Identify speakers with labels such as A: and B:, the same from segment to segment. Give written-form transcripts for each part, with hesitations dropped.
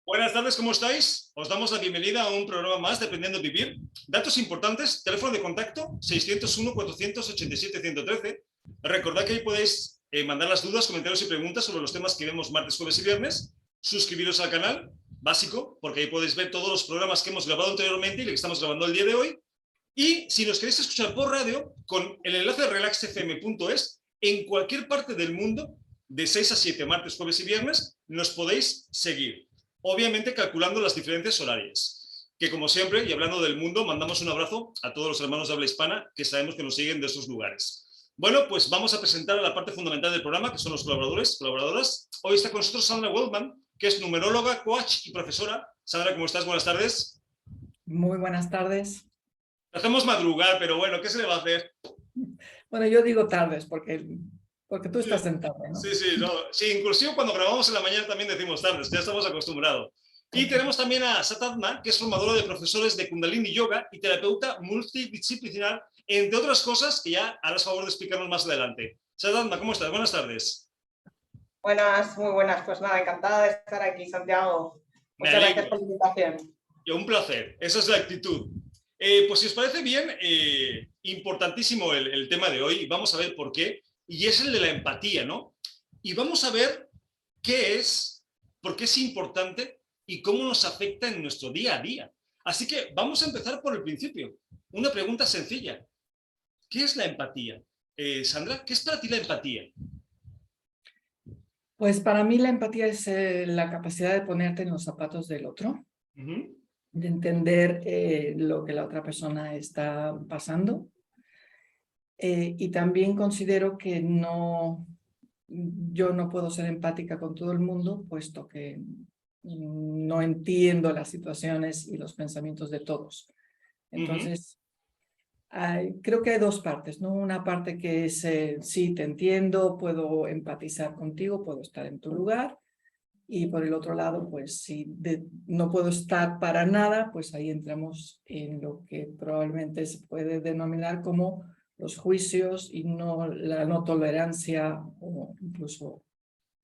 A: Buenas tardes, ¿cómo estáis? Os damos la bienvenida a un programa más de Aprendiendo a Vivir. Datos importantes, teléfono de contacto 601-487-113. Recordad que ahí podéis mandar las dudas, comentarios y preguntas sobre los temas que vemos martes, jueves y viernes. Suscribiros al canal, básico, porque ahí podéis ver todos los programas que hemos grabado anteriormente y el que estamos grabando el día de hoy. Y si nos queréis escuchar por radio, con el enlace de relaxfm.es, en cualquier parte del mundo, de 6 a 7, martes, jueves y viernes, nos podéis seguir. Obviamente calculando las diferencias horarias, que como siempre, y hablando del mundo, mandamos un abrazo a todos los hermanos de habla hispana que sabemos que nos siguen de esos lugares. Bueno, pues vamos a presentar a la parte fundamental del programa, que son los colaboradoras. Hoy está con nosotros Sandra Waldman, que es numeróloga, coach y profesora. Sandra, ¿cómo estás? Buenas tardes.
B: Muy buenas tardes.
A: Hacemos madrugar, pero bueno, ¿qué se le va a hacer?
B: Bueno, yo digo tardes porque tú estás en tarde, ¿no?
A: Sí, no. Sí, inclusive cuando grabamos en la mañana también decimos tardes, ya estamos acostumbrados. Y tenemos también a Satadma, que es formadora de profesores de Kundalini Yoga y terapeuta multidisciplinar, entre otras cosas que ya harás favor de explicarnos más adelante. Satadma, ¿cómo estás? Buenas tardes.
C: Buenas, muy buenas. Pues nada, encantada de estar aquí, Santiago. Muchas gracias por la invitación.
A: Un placer, esa es la actitud. Pues si os parece bien, importantísimo el tema de hoy, y vamos a ver por qué, y es el de la empatía, ¿no? Y vamos a ver qué es, por qué es importante y cómo nos afecta en nuestro día a día. Así que vamos a empezar por el principio. Una pregunta sencilla. ¿Qué es la empatía? Sandra, ¿qué es para ti la empatía?
B: Pues para mí la empatía es la capacidad de ponerte en los zapatos del otro, de entender lo que la otra persona está pasando. Y también considero que yo no puedo ser empática con todo el mundo, puesto que no entiendo las situaciones y los pensamientos de todos. Entonces, creo que hay dos partes, ¿no? Una parte que es, sí, te entiendo, puedo empatizar contigo, puedo estar en tu lugar. Y por el otro lado, pues si no puedo estar para nada, pues ahí entramos en lo que probablemente se puede denominar como los juicios y la no tolerancia o incluso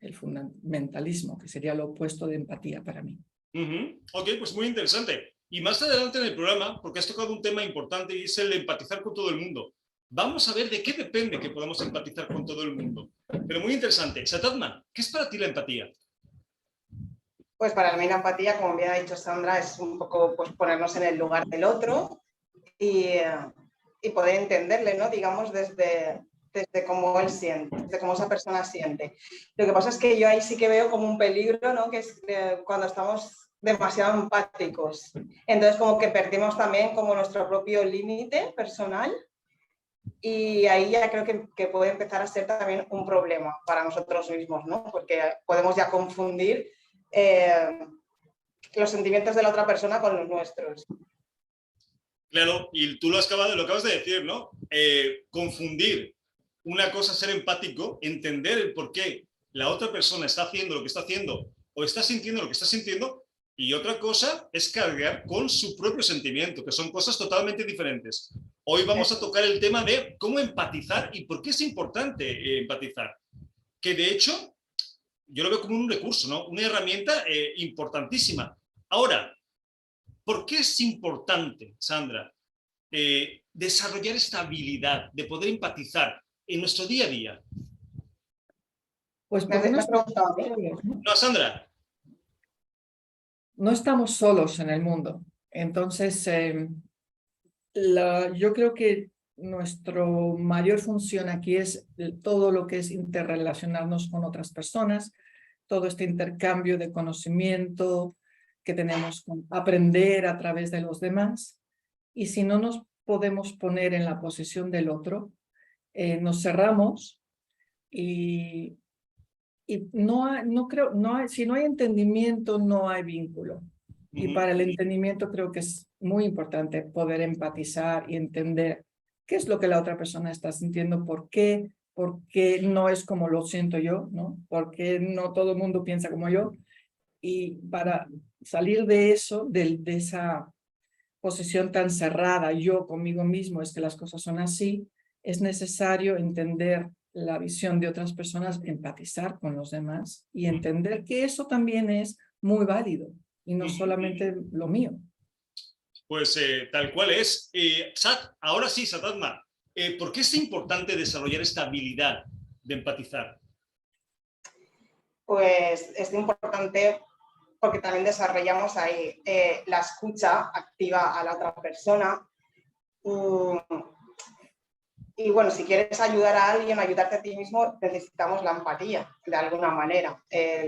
B: el fundamentalismo, que sería lo opuesto de empatía para mí.
A: Ok, pues muy interesante. Y más adelante en el programa, porque has tocado un tema importante y es el de empatizar con todo el mundo. Vamos a ver de qué depende que podamos empatizar con todo el mundo. Pero muy interesante. Satadma, ¿qué es para ti la empatía?
C: Pues para mí la empatía, como bien ha dicho Sandra, es un poco pues, ponernos en el lugar del otro y poder entenderle, ¿no? Digamos, desde cómo él siente, desde cómo esa persona siente. Lo que pasa es que yo ahí sí que veo como un peligro, ¿no? Que es cuando estamos demasiado empáticos. Entonces como que perdimos también como nuestro propio límite personal y ahí ya creo que puede empezar a ser también un problema para nosotros mismos, ¿no? Porque podemos ya confundir los sentimientos de la otra persona con los nuestros.
A: Claro, y tú lo acabas de decir, ¿no? Confundir. Una cosa es ser empático, entender el por qué la otra persona está haciendo lo que está haciendo o está sintiendo lo que está sintiendo, y otra cosa es cargar con su propio sentimiento, que son cosas totalmente diferentes. Hoy vamos a tocar el tema de cómo empatizar y por qué es importante empatizar. Que de hecho, yo lo veo como un recurso, ¿no? Una herramienta importantísima. Ahora, ¿por qué es importante, Sandra, desarrollar esta habilidad de poder empatizar en nuestro día a día?
B: Pues porque
A: no, Sandra.
B: No estamos solos en el mundo. Entonces, yo creo que nuestra mayor función aquí es todo lo que es interrelacionarnos con otras personas, todo este intercambio de conocimiento que tenemos, aprender a través de los demás. Y si no nos podemos poner en la posición del otro, nos cerramos y si no hay entendimiento, no hay vínculo. Y para el entendimiento creo que es muy importante poder empatizar y entender qué es lo que la otra persona está sintiendo, por qué no es como lo siento yo, ¿no? Por qué no todo el mundo piensa como yo. Y para salir de eso, de esa posición tan cerrada, yo conmigo mismo, es que las cosas son así, es necesario entender la visión de otras personas, empatizar con los demás y entender que eso también es muy válido. y no solamente lo mío.
A: Pues tal cual es. Ahora sí, Satatma, ¿por qué es importante desarrollar esta habilidad de empatizar?
C: Pues es importante porque también desarrollamos ahí la escucha activa a la otra persona. Y bueno, si quieres ayudar a alguien, ayudarte a ti mismo, necesitamos la empatía, de alguna manera.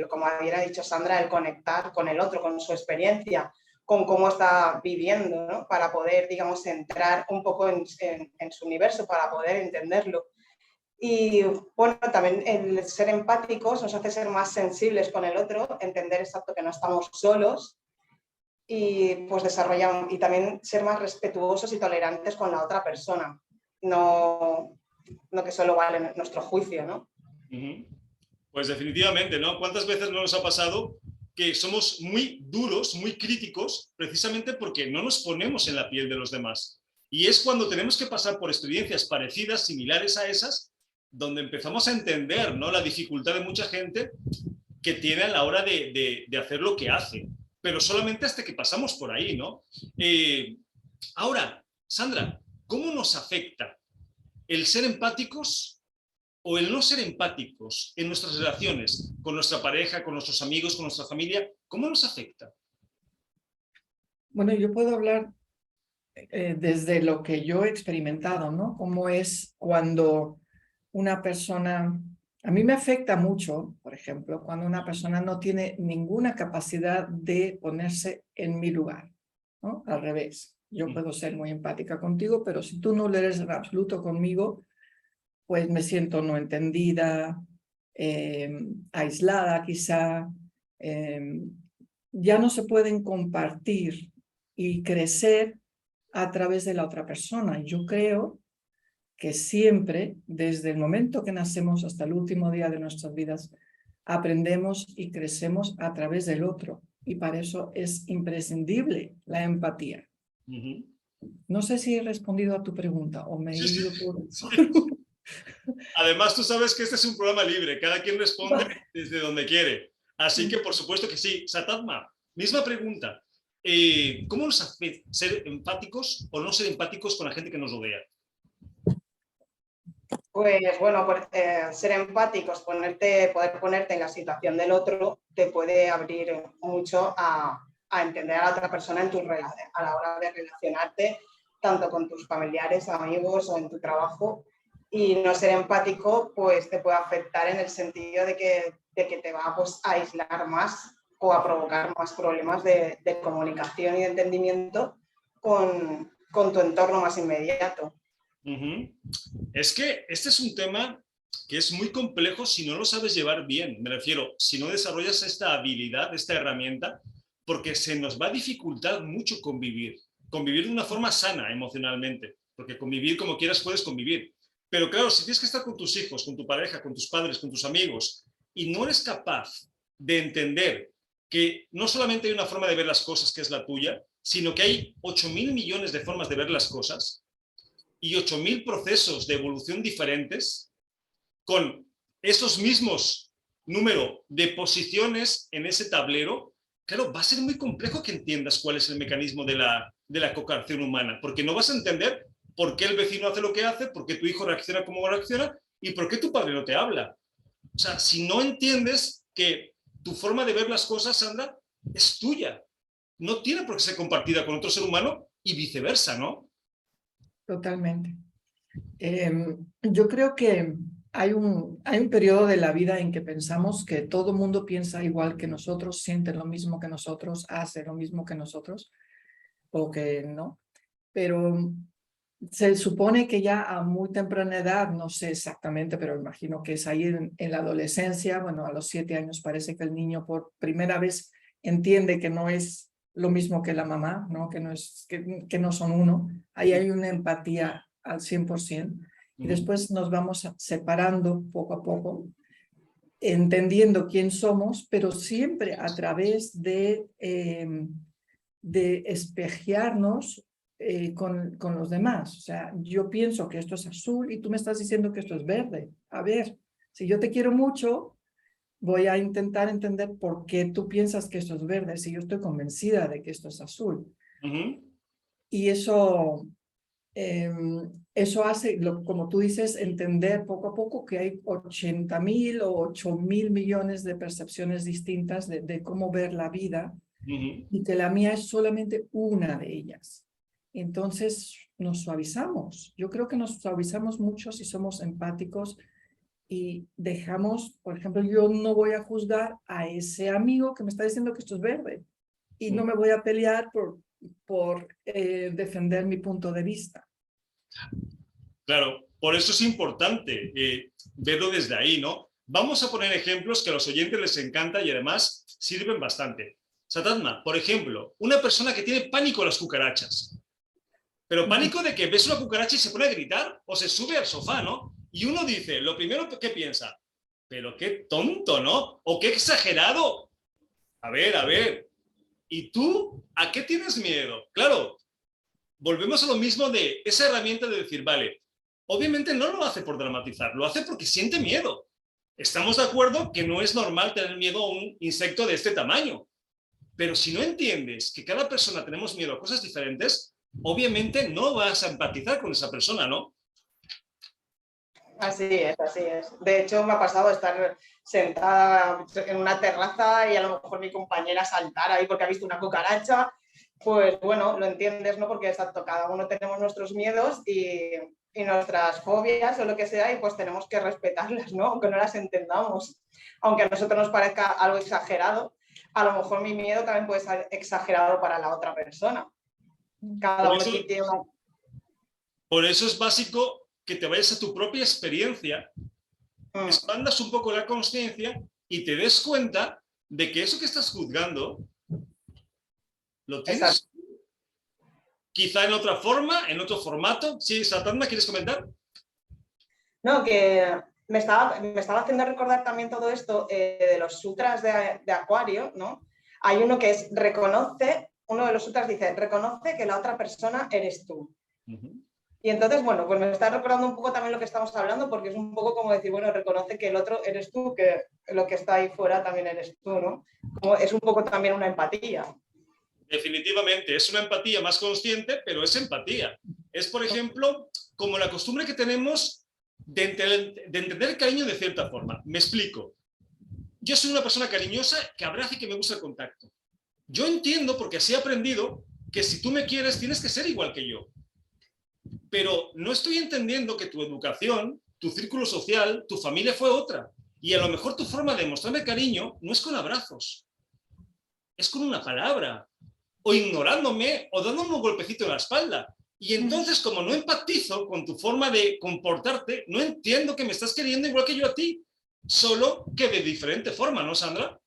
C: Como había dicho Sandra, el conectar con el otro, con su experiencia, con cómo está viviendo, ¿no? Para poder, digamos, entrar un poco en su universo, para poder entenderlo. Y bueno, también el ser empáticos nos hace ser más sensibles con el otro, entender exacto que no estamos solos y pues desarrollar y también ser más respetuosos y tolerantes con la otra persona. No que solo vale nuestro juicio, ¿no?
A: Pues definitivamente, ¿no? ¿Cuántas veces no nos ha pasado que somos muy duros, muy críticos, precisamente porque no nos ponemos en la piel de los demás? Y es cuando tenemos que pasar por experiencias parecidas, similares a esas, donde empezamos a entender, ¿no?, la dificultad de mucha gente que tiene a la hora de hacer lo que hace, pero solamente hasta que pasamos por ahí, ¿no? Ahora, Sandra, ¿cómo nos afecta el ser empáticos o el no ser empáticos en nuestras relaciones con nuestra pareja, con nuestros amigos, con nuestra familia? ¿Cómo nos afecta?
B: Bueno, yo puedo hablar desde lo que yo he experimentado, ¿no? Cómo es cuando una persona, a mí me afecta mucho, por ejemplo, cuando una persona no tiene ninguna capacidad de ponerse en mi lugar, ¿no? Al revés, yo puedo ser muy empática contigo, pero si tú no lo eres en absoluto conmigo, pues me siento no entendida, aislada quizá, ya no se pueden compartir y crecer a través de la otra persona. Yo creo que siempre, desde el momento que nacemos hasta el último día de nuestras vidas, aprendemos y crecemos a través del otro. Y para eso es imprescindible la empatía. No sé si he respondido a tu pregunta o me he ido por...
A: Además, tú sabes que este es un programa libre, cada quien responde desde donde quiere. Así que, por supuesto que sí. Satatma, misma pregunta. ¿Cómo nos hace ser empáticos o no ser empáticos con la gente que nos rodea?
C: Pues bueno, ser empáticos, poder ponerte en la situación del otro, te puede abrir mucho a entender a la otra persona a la hora de relacionarte, tanto con tus familiares, amigos o en tu trabajo. Y no ser empático, pues te puede afectar en el sentido de que te va pues, a aislar más o a provocar más problemas de comunicación y de entendimiento con tu entorno más inmediato.
A: Es que este es un tema que es muy complejo si no lo sabes llevar bien. Me refiero, si no desarrollas esta habilidad, esta herramienta, porque se nos va a dificultar mucho convivir de una forma sana emocionalmente, porque convivir como quieras puedes convivir. Pero claro, si tienes que estar con tus hijos, con tu pareja, con tus padres, con tus amigos, y no eres capaz de entender que no solamente hay una forma de ver las cosas que es la tuya, sino que hay 8.000 millones de formas de ver las cosas y 8.000 procesos de evolución diferentes, con esos mismos número de posiciones en ese tablero, claro, va a ser muy complejo que entiendas cuál es el mecanismo de la co-creación humana, porque no vas a entender por qué el vecino hace lo que hace, por qué tu hijo reacciona como reacciona y por qué tu padre no te habla. O sea, si no entiendes que tu forma de ver las cosas, Sandra, es tuya. No tiene por qué ser compartida con otro ser humano y viceversa, ¿no?
B: Totalmente. Yo creo que hay un periodo de la vida en que pensamos que todo el mundo piensa igual que nosotros, siente lo mismo que nosotros, hace lo mismo que nosotros, o que no. Pero se supone que ya a muy temprana edad, no sé exactamente, pero imagino que es ahí en la adolescencia, bueno, a los 7 años parece que el niño por primera vez entiende que no es lo mismo que la mamá, ¿no? Que no son uno. Ahí hay una empatía al 100%. Y después nos vamos separando poco a poco, entendiendo quién somos, pero siempre a través de espejearnos con los demás. O sea, yo pienso que esto es azul y tú me estás diciendo que esto es verde. A ver, si yo te quiero mucho, voy a intentar entender por qué tú piensas que esto es verde si yo estoy convencida de que esto es azul. Y eso hace, como tú dices, entender poco a poco que hay 80.000 o 8.000 millones de percepciones distintas de cómo ver la vida y que la mía es solamente una de ellas. Entonces nos suavizamos. Yo creo que nos suavizamos mucho si somos empáticos y dejamos, por ejemplo, yo no voy a juzgar a ese amigo que me está diciendo que esto es verde y no me voy a pelear por defender mi punto de vista.
A: Claro, por eso es importante verlo desde ahí, ¿no? Vamos a poner ejemplos que a los oyentes les encanta y además sirven bastante. Satatma, por ejemplo, una persona que tiene pánico a las cucarachas. Pero pánico de que ves una cucaracha y se pone a gritar o se sube al sofá, ¿no? Y uno dice, lo primero que piensa, pero qué tonto, ¿no? O qué exagerado. A ver. ¿Y tú a qué tienes miedo? Claro, volvemos a lo mismo de esa herramienta de decir, vale, obviamente no lo hace por dramatizar, lo hace porque siente miedo. Estamos de acuerdo que no es normal tener miedo a un insecto de este tamaño. Pero si no entiendes que cada persona tenemos miedo a cosas diferentes, obviamente no vas a empatizar con esa persona, ¿no?
C: Así es, así es. De hecho, me ha pasado estar sentada en una terraza y a lo mejor mi compañera saltar ahí porque ha visto una cucaracha. Pues bueno, lo entiendes, ¿no? Porque exacto, cada uno tenemos nuestros miedos y nuestras fobias o lo que sea y pues tenemos que respetarlas, ¿no? Aunque no las entendamos. Aunque a nosotros nos parezca algo exagerado, a lo mejor mi miedo también puede ser exagerado para la otra persona. Cada uno tiene una...
A: Por eso es básico que te vayas a tu propia experiencia, expandas un poco la consciencia y te des cuenta de que eso que estás juzgando lo tienes. Exacto. Quizá en otra forma, en otro formato. Sí, Satatma, ¿quieres comentar?
C: No, que me estaba haciendo recordar también todo esto de los sutras de Acuario, ¿no? Hay uno que es uno de los sutras dice, reconoce que la otra persona eres tú. Y entonces, bueno, pues me está recordando un poco también lo que estamos hablando, porque es un poco como decir, bueno, reconoce que el otro eres tú, que lo que está ahí fuera también eres tú, ¿no? Como es un poco también una empatía.
A: Definitivamente, es una empatía más consciente, pero es empatía. Es, por ejemplo, como la costumbre que tenemos de entender el cariño de cierta forma. Me explico. Yo soy una persona cariñosa que abraza y que me gusta el contacto. Yo entiendo, porque así he aprendido, que si tú me quieres tienes que ser igual que yo. Pero no estoy entendiendo que tu educación, tu círculo social, tu familia fue otra. Y a lo mejor tu forma de mostrarme cariño no es con abrazos, es con una palabra, o ignorándome, o dándome un golpecito en la espalda. Y entonces, como no empatizo con tu forma de comportarte, no entiendo que me estás queriendo igual que yo a ti, solo que de diferente forma, ¿no, Sandra?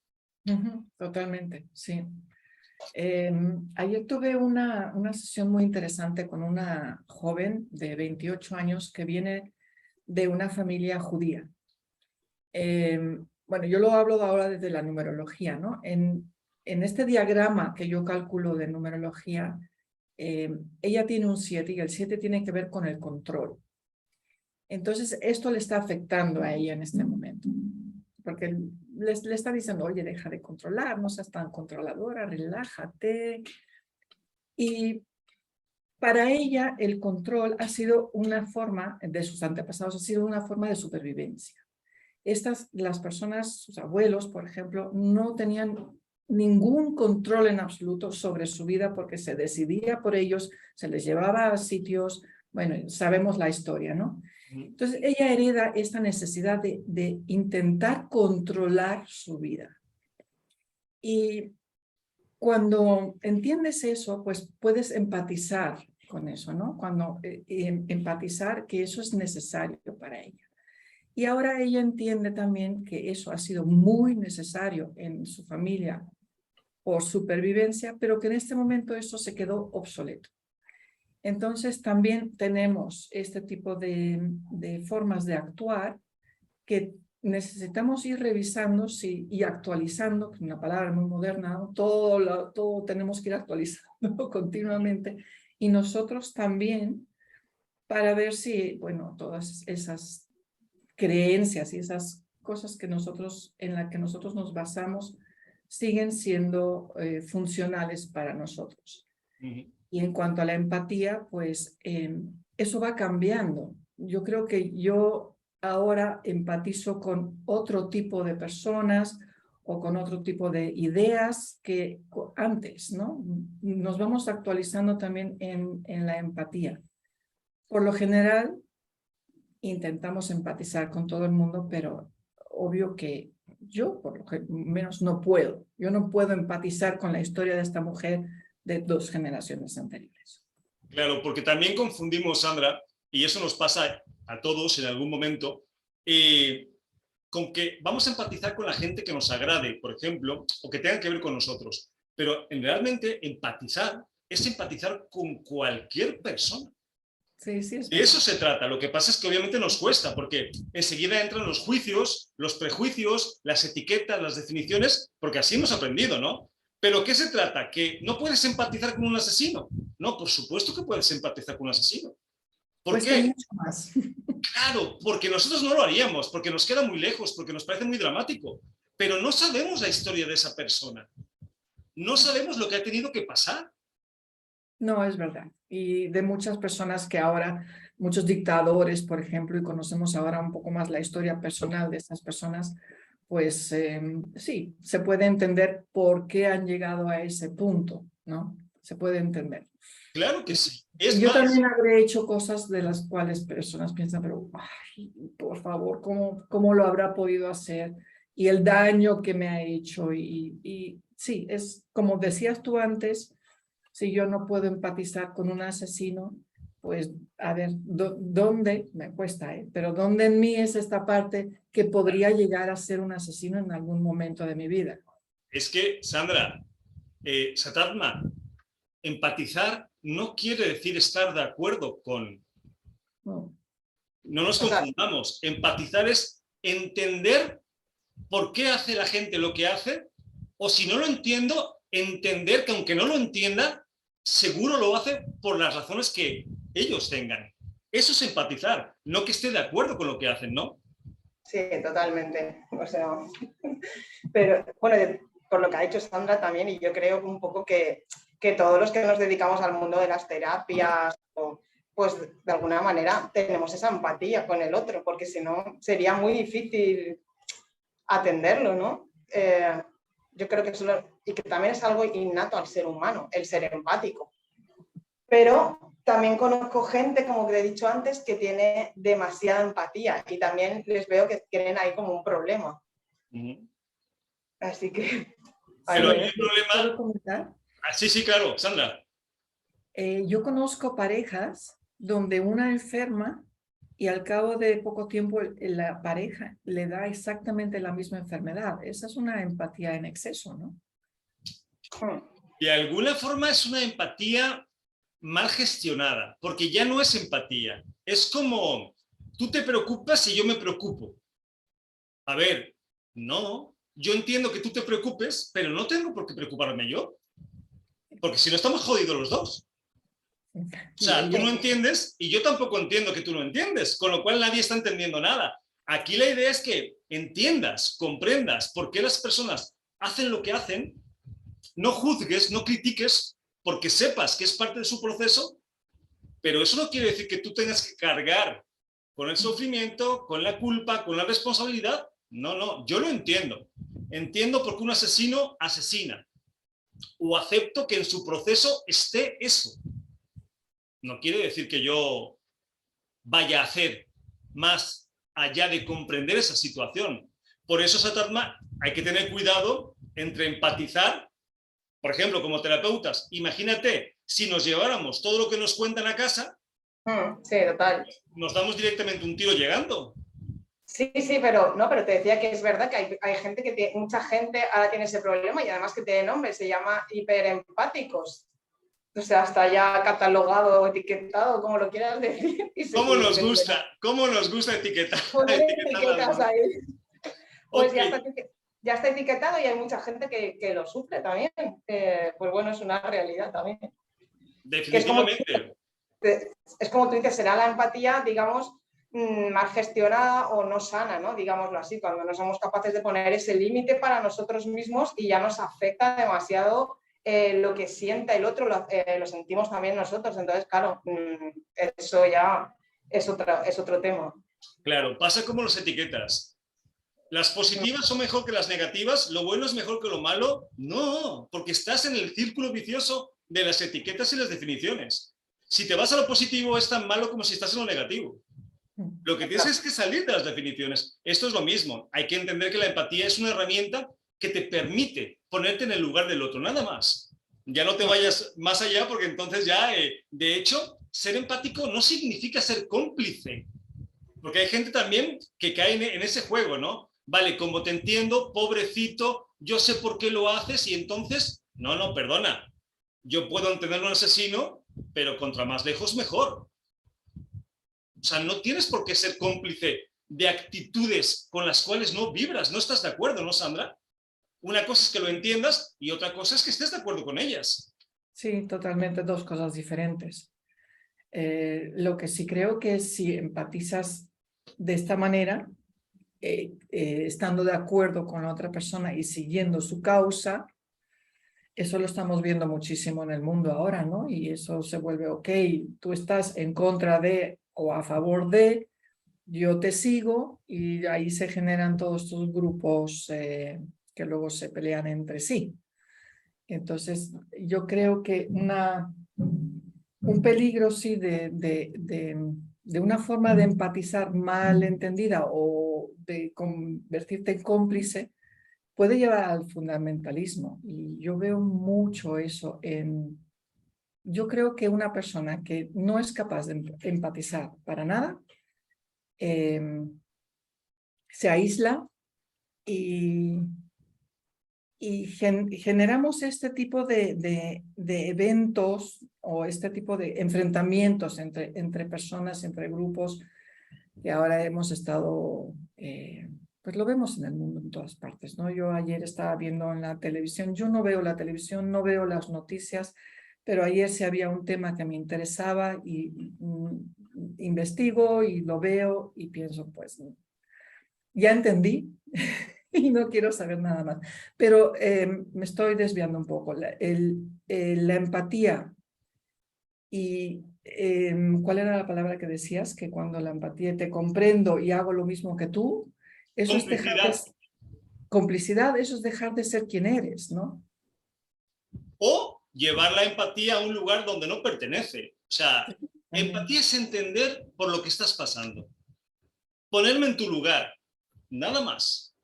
B: Totalmente, sí. Ayer tuve una sesión muy interesante con una joven de 28 años que viene de una familia judía. Bueno, yo lo hablo ahora desde la numerología, ¿no? En este diagrama que yo calculo de numerología, ella tiene un 7 y el 7 tiene que ver con el control. Entonces, esto le está afectando a ella en este momento. Porque le está diciendo, oye, deja de controlar, no seas tan controladora, relájate. Y para ella el control ha sido una forma, de sus antepasados, ha sido una forma de supervivencia. Las personas, sus abuelos, por ejemplo, no tenían ningún control en absoluto sobre su vida porque se decidía por ellos, se les llevaba a sitios, bueno, sabemos la historia, ¿no? Entonces, ella hereda esta necesidad de intentar controlar su vida. Y cuando entiendes eso, pues puedes empatizar con eso, ¿no? Cuando empatizar que eso es necesario para ella. Y ahora ella entiende también que eso ha sido muy necesario en su familia por supervivencia, pero que en este momento eso se quedó obsoleto. Entonces también tenemos este tipo de formas de actuar que necesitamos ir revisando y actualizando, que es una palabra muy moderna, ¿no? Todo tenemos que ir actualizando continuamente, y nosotros también para ver si, bueno, todas esas creencias y esas cosas que en las que nosotros nos basamos siguen siendo funcionales para nosotros. Y en cuanto a la empatía, pues eso va cambiando. Yo creo que yo ahora empatizo con otro tipo de personas o con otro tipo de ideas que antes, ¿no? Nos vamos actualizando también en la empatía. Por lo general, intentamos empatizar con todo el mundo, pero obvio que yo, por lo menos, no puedo. Yo no puedo empatizar con la historia de esta mujer de 2 generaciones anteriores.
A: Claro, porque también confundimos, Sandra, y eso nos pasa a todos en algún momento, con que vamos a empatizar con la gente que nos agrade, por ejemplo, o que tenga que ver con nosotros. Pero realmente empatizar es empatizar con cualquier persona.
B: Sí, sí, es
A: de eso se trata. Lo que pasa es que obviamente nos cuesta, porque enseguida entran los juicios, los prejuicios, las etiquetas, las definiciones, porque así hemos aprendido, ¿no? Pero ¿qué se trata? ¿Que no puedes empatizar con un asesino? No, por supuesto que puedes empatizar con un asesino. ¿Por qué?
B: Mucho más.
A: Claro, porque nosotros no lo haríamos, porque nos queda muy lejos, porque nos parece muy dramático. Pero no sabemos la historia de esa persona. No sabemos lo que ha tenido que pasar.
B: No, es verdad. Y de muchas personas que ahora, muchos dictadores, por ejemplo, y conocemos ahora un poco más la historia personal de estas personas, pues sí, se puede entender por qué han llegado a ese punto, ¿no? Se puede entender.
A: Claro que sí.
B: Y yo también habré hecho cosas de las cuales personas piensan, pero, ay, por favor, ¿cómo lo habrá podido hacer? Y el daño que me ha hecho. Y sí, es como decías tú antes, si yo no puedo empatizar con un asesino, pues a ver, ¿dónde? Me cuesta, pero ¿dónde en mí es esta parte que podría llegar a ser un asesino en algún momento de mi vida?
A: Es que, Sandra, Satarma, empatizar no quiere decir estar de acuerdo con...
B: No.
A: No nos confundamos. Empatizar es entender por qué hace la gente lo que hace, o si no lo entiendo, entender que aunque no lo entienda, seguro lo hace por las razones que ellos tengan. Eso es empatizar, no que esté de acuerdo con lo que hacen, ¿no?
C: Sí, totalmente. O sea, pero bueno, por lo que ha dicho Sandra también, y yo creo un poco que todos los que nos dedicamos al mundo de las terapias, pues de alguna manera tenemos esa empatía con el otro, porque si no sería muy difícil atenderlo, ¿no? Yo creo que y que también es algo innato al ser humano, el ser empático. Pero también conozco gente, como que he dicho antes, que tiene demasiada empatía y también les veo que tienen ahí como un problema. Así que...
A: Pero hay un problema...
B: ¿Puedo comentar?
A: Sí, claro, Sandra.
B: Yo conozco parejas donde una enferma y al cabo de poco tiempo la pareja le da exactamente la misma enfermedad. Esa es una empatía en exceso, ¿no?
A: De alguna forma es una empatía mal gestionada, porque ya no es empatía. Es como, tú te preocupas y yo me preocupo. A ver, no, yo entiendo que tú te preocupes, pero no tengo por qué preocuparme yo. Porque si no estamos jodidos los dos. O sea, tú no entiendes y yo tampoco entiendo que tú no entiendes, con lo cual nadie está entendiendo nada. Aquí la idea es que entiendas, comprendas por qué las personas hacen lo que hacen, no juzgues, no critiques, porque sepas que es parte de su proceso, pero eso no quiere decir que tú tengas que cargar con el sufrimiento, con la culpa, con la responsabilidad. No, no, yo lo entiendo. Entiendo por qué un asesino asesina. O acepto que en su proceso esté eso. No quiere decir que yo vaya a hacer más allá de comprender esa situación. Por eso, Satarma, hay que tener cuidado entre empatizar, por ejemplo, como terapeutas. Imagínate, si nos lleváramos todo lo que nos cuentan a casa,
C: sí, total.
A: Nos damos directamente un tiro llegando.
C: Sí, pero te decía que es verdad que hay gente que tiene, mucha gente ahora tiene ese problema y además que tiene nombre, se llama hiperempáticos. O sea, está ya catalogado o etiquetado, como lo quieras decir.
A: ¿Cómo nos gusta etiquetar?
C: Etiquetas ahí. Pues
A: okay.
C: ya está etiquetado y hay mucha gente que lo sufre también. Pues bueno, es una realidad también.
A: Definitivamente.
C: Es como tú dices, será la empatía, digamos, mal gestionada o no sana, ¿no? Digámoslo así, cuando no somos capaces de poner ese límite para nosotros mismos y ya nos afecta demasiado lo que sienta el otro, lo sentimos también nosotros. Entonces, claro, eso ya es otro tema.
A: Claro, pasa como las etiquetas. ¿Las positivas son mejor que las negativas? ¿Lo bueno es mejor que lo malo? No, porque estás en el círculo vicioso de las etiquetas y las definiciones. Si te vas a lo positivo, es tan malo como si estás en lo negativo. Lo que tienes es que salir de las definiciones. Esto es lo mismo. Hay que entender que la empatía es una herramienta que te permite ponerte en el lugar del otro, nada más. Ya no te vayas más allá porque entonces ya, de hecho, ser empático no significa ser cómplice. Porque hay gente también que cae en ese juego, ¿no? Vale, como te entiendo, pobrecito, yo sé por qué lo haces y entonces, no, perdona. Yo puedo entender a un asesino, pero contra más lejos mejor. O sea, no tienes por qué ser cómplice de actitudes con las cuales no vibras, no estás de acuerdo, ¿no, Sandra? Una cosa es que lo entiendas y otra cosa es que estés de acuerdo con ellas.
B: Sí, totalmente dos cosas diferentes. Lo que sí creo que es si empatizas de esta manera, estando de acuerdo con la otra persona y siguiendo su causa, eso lo estamos viendo muchísimo en el mundo ahora, ¿no? Y eso se vuelve, ok, tú estás en contra de o a favor de, yo te sigo, y ahí se generan todos estos grupos que luego se pelean entre sí. Entonces, yo creo que un peligro, sí, de una forma de empatizar mal entendida o de convertirte en cómplice, puede llevar al fundamentalismo. Y yo veo mucho eso yo creo que una persona que no es capaz de empatizar para nada, se aísla y generamos este tipo de eventos o este tipo de enfrentamientos entre personas, entre grupos, que ahora hemos estado, pues lo vemos en el mundo en todas partes, ¿no? Yo ayer estaba viendo en la televisión, yo no veo la televisión, no veo las noticias, pero ayer sí había un tema que me interesaba y investigo y lo veo y pienso, pues, ya entendí y no quiero saber nada más. Pero me estoy desviando un poco. La empatía y ¿cuál era la palabra que decías? Que cuando la empatía te comprendo y hago lo mismo que tú, eso es dejar de... Complicidad, eso es dejar de ser quien eres, ¿no?
A: O llevar la empatía a un lugar donde no pertenece. O sea, empatía es entender por lo que estás pasando. Ponerme en tu lugar, nada más.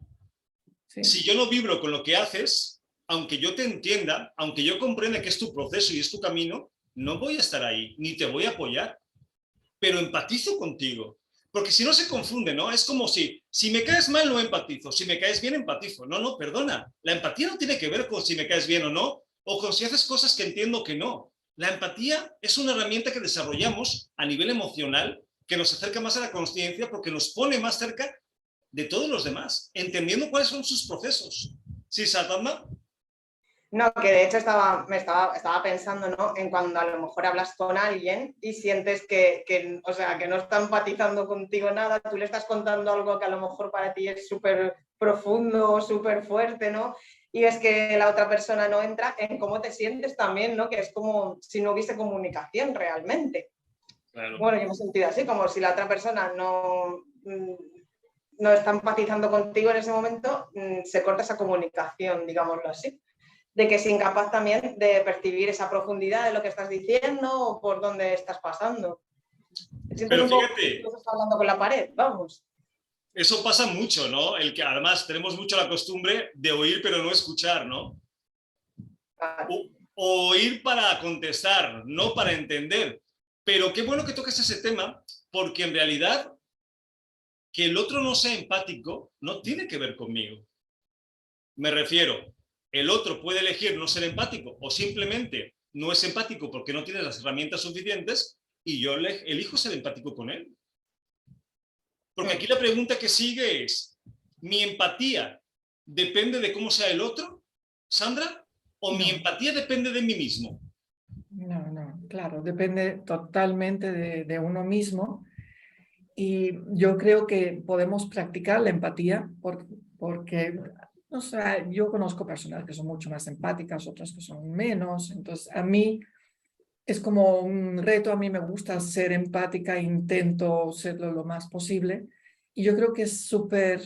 A: Sí. Si yo no vibro con lo que haces, aunque yo te entienda, aunque yo comprenda que es tu proceso y es tu camino, no voy a estar ahí, ni te voy a apoyar. Pero empatizo contigo. Porque si no se confunde, ¿no? Es como si me caes mal no empatizo, si me caes bien empatizo. No, perdona. La empatía no tiene que ver con si me caes bien o no, o con si haces cosas que entiendo que no. La empatía es una herramienta que desarrollamos a nivel emocional que nos acerca más a la consciencia porque nos pone más cerca de todos los demás, entendiendo cuáles son sus procesos. ¿Sí, Satanda?
C: No, que de hecho estaba pensando, ¿no? En cuando a lo mejor hablas con alguien y sientes o sea, que no está empatizando contigo nada, tú le estás contando algo que a lo mejor para ti es súper profundo, súper fuerte, ¿no? Y es que la otra persona no entra en cómo te sientes también, ¿no? Que es como si no hubiese comunicación realmente. Claro. Bueno, yo me he sentido así, como si la otra persona no está empatizando contigo en ese momento, se corta esa comunicación, digámoslo así. De que es incapaz también de percibir esa profundidad de lo que estás diciendo o por dónde estás pasando.
A: Pero fíjate,
C: que estás hablando con la pared, vamos.
A: Eso pasa mucho, ¿no? El que además tenemos mucho la costumbre de oír pero no escuchar, ¿no? Claro. O oír para contestar, no para entender. Pero qué bueno que toques ese tema, porque en realidad que el otro no sea empático no tiene que ver conmigo. Me refiero, el otro puede elegir no ser empático o simplemente no es empático porque no tiene las herramientas suficientes y yo elijo ser empático con él. Porque aquí la pregunta que sigue es, ¿mi empatía depende de cómo sea el otro, Sandra? ¿O no, mi empatía depende de mí mismo?
B: No, claro, depende totalmente de uno mismo. Y yo creo que podemos practicar la empatía porque o sea, yo conozco personas que son mucho más empáticas, otras que son menos. Entonces, a mí es como un reto, a mí me gusta ser empática, intento serlo lo más posible. Y yo creo que es súper,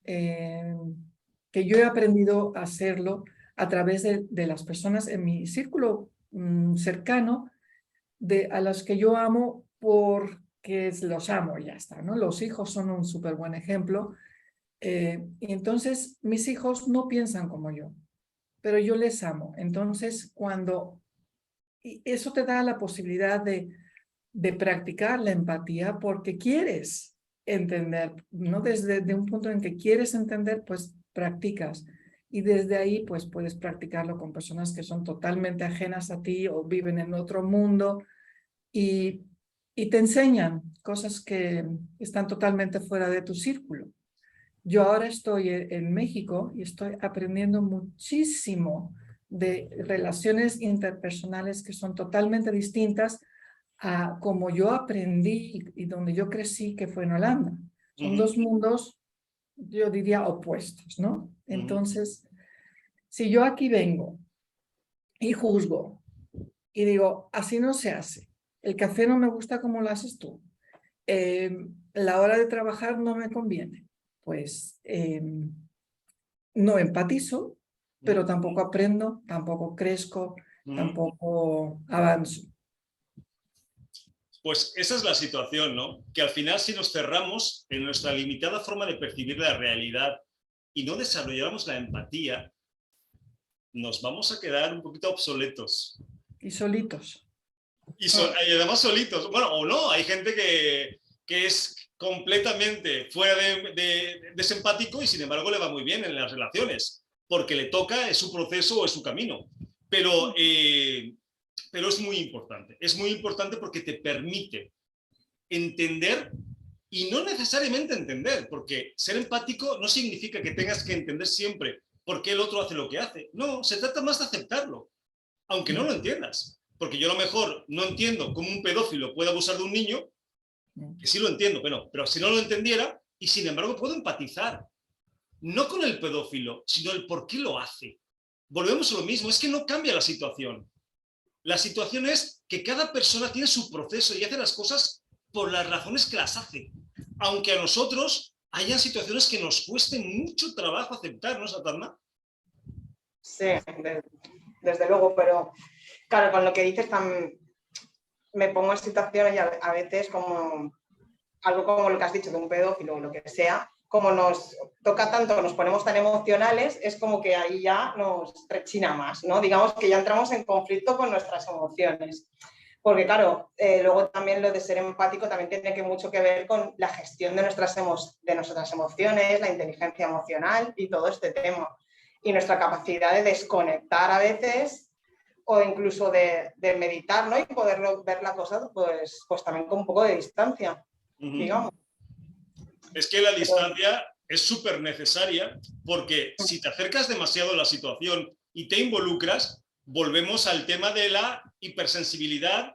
B: que yo he aprendido a hacerlo a través de las personas en mi círculo cercano, a los que yo amo porque los amo y ya está, ¿no? Los hijos son un súper buen ejemplo. Y entonces mis hijos no piensan como yo, pero yo les amo. Entonces y eso te da la posibilidad de practicar la empatía porque quieres entender, ¿no? Desde un punto en que quieres entender, pues practicas. Y desde ahí, pues puedes practicarlo con personas que son totalmente ajenas a ti o viven en otro mundo y, y te enseñan cosas que están totalmente fuera de tu círculo. Yo ahora estoy en México y estoy aprendiendo muchísimo de relaciones interpersonales que son totalmente distintas a como yo aprendí y donde yo crecí, que fue en Holanda. Son dos mundos, yo diría, opuestos, ¿no? Entonces, si yo aquí vengo y juzgo y digo, así no se hace, el café no me gusta como lo haces tú, la hora de trabajar no me conviene, pues no empatizo, pero tampoco aprendo, tampoco crezco, tampoco avanzo.
A: Pues esa es la situación, ¿no? Que al final si nos cerramos en nuestra limitada forma de percibir la realidad y no desarrollamos la empatía, nos vamos a quedar un poquito obsoletos.
B: Y solitos.
A: Y además solitos. Bueno, o no, hay gente que es completamente fuera de desempático y sin embargo le va muy bien en las relaciones, porque le toca, es su proceso o es su camino. Pero es muy importante porque te permite entender y no necesariamente entender, porque ser empático no significa que tengas que entender siempre por qué el otro hace lo que hace. No, se trata más de aceptarlo, aunque no lo entiendas. Porque yo a lo mejor no entiendo cómo un pedófilo puede abusar de un niño, que sí lo entiendo, pero si no lo entendiera, y sin embargo puedo empatizar, no con el pedófilo, sino el por qué lo hace. Volvemos a lo mismo, es que no cambia la situación. La situación es que cada persona tiene su proceso y hace las cosas por las razones que las hace. Aunque a nosotros hayan situaciones que nos cuesten mucho trabajo aceptar, ¿no, Satadma?
C: Sí, desde luego, pero claro, con lo que dices me pongo en situaciones y a veces como algo como lo que has dicho de un pedófilo o lo que sea, como nos toca tanto, nos ponemos tan emocionales, es como que ahí ya nos rechina más, ¿no? Digamos que ya entramos en conflicto con nuestras emociones. Porque claro, luego también lo de ser empático también tiene mucho que ver con la gestión de nuestras emociones, la inteligencia emocional y todo este tema. Y nuestra capacidad de desconectar a veces o incluso de meditar, ¿no? Y poder ver la cosa pues también con un poco de distancia, digamos.
A: Es que la distancia es súper necesaria porque si te acercas demasiado a la situación y te involucras, volvemos al tema de la hipersensibilidad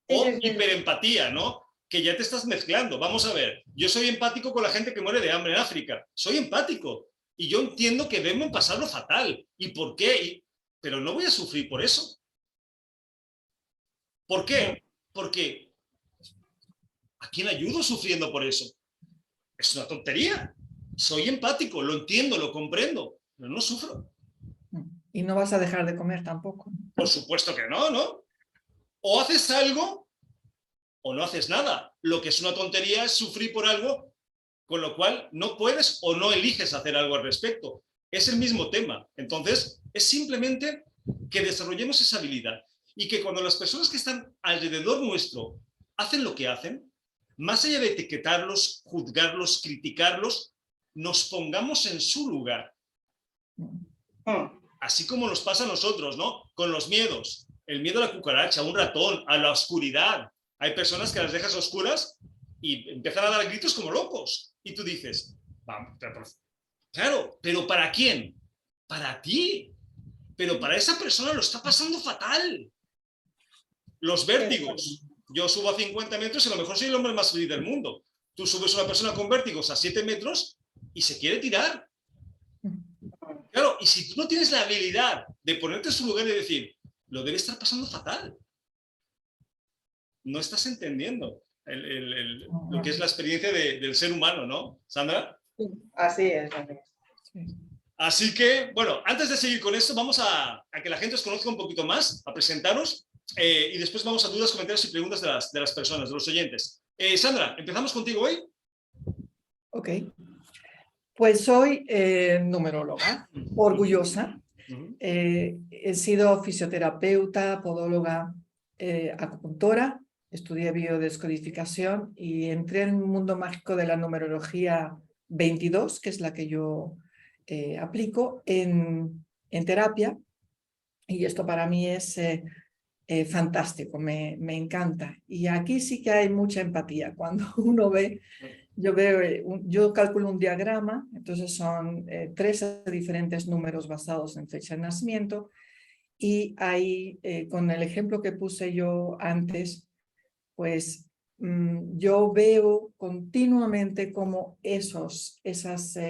A: o hiperempatía, ¿no? Que ya te estás mezclando. Vamos a ver, yo soy empático con la gente que muere de hambre en África. Soy empático y yo entiendo que deben pasarlo fatal. ¿Y por qué? Pero no voy a sufrir por eso. ¿Por qué? Porque ¿a quién ayudo sufriendo por eso? Es una tontería. Soy empático, lo entiendo, lo comprendo, pero no sufro.
B: Y no vas a dejar de comer tampoco.
A: Por supuesto que no, ¿no? O haces algo o no haces nada. Lo que es una tontería es sufrir por algo, con lo cual no puedes o no eliges hacer algo al respecto. Es el mismo tema. Entonces, es simplemente que desarrollemos esa habilidad y que cuando las personas que están alrededor nuestro hacen lo que hacen, más allá de etiquetarlos, juzgarlos, criticarlos, nos pongamos en su lugar. Así como nos pasa a nosotros, ¿no? Con los miedos. El miedo a la cucaracha, a un ratón, a la oscuridad. Hay personas que las dejas oscuras y empiezan a dar gritos como locos. Y tú dices, claro, pero ¿para quién? Para ti. Pero para esa persona lo está pasando fatal. Los vértigos. Yo subo a 50 metros y a lo mejor soy el hombre más feliz del mundo. Tú subes a una persona con vértigos a 7 metros y se quiere tirar. Claro, y si tú no tienes la habilidad de ponerte en su lugar y decir, lo debe estar pasando fatal, no estás entendiendo lo que es la experiencia del ser humano, ¿no, Sandra?
C: Así es.
B: Sí.
A: Así que, bueno, antes de seguir con esto, vamos a que la gente os conozca un poquito más, a presentaros, y después vamos a dudas, comentarios y preguntas de las personas, de los oyentes. Sandra, empezamos contigo hoy.
B: Ok. Pues soy numeróloga, orgullosa. He sido fisioterapeuta, podóloga, acupuntora, estudié biodescodificación y entré en el mundo mágico de la numerología 22, que es la que yo aplico en terapia. Y esto para mí es fantástico, me encanta. Y aquí sí que hay mucha empatía. Cuando uno ve, yo calculo un diagrama, entonces son 13 diferentes números basados en fecha de nacimiento. Y ahí, con el ejemplo que puse yo antes, pues yo veo continuamente cómo esas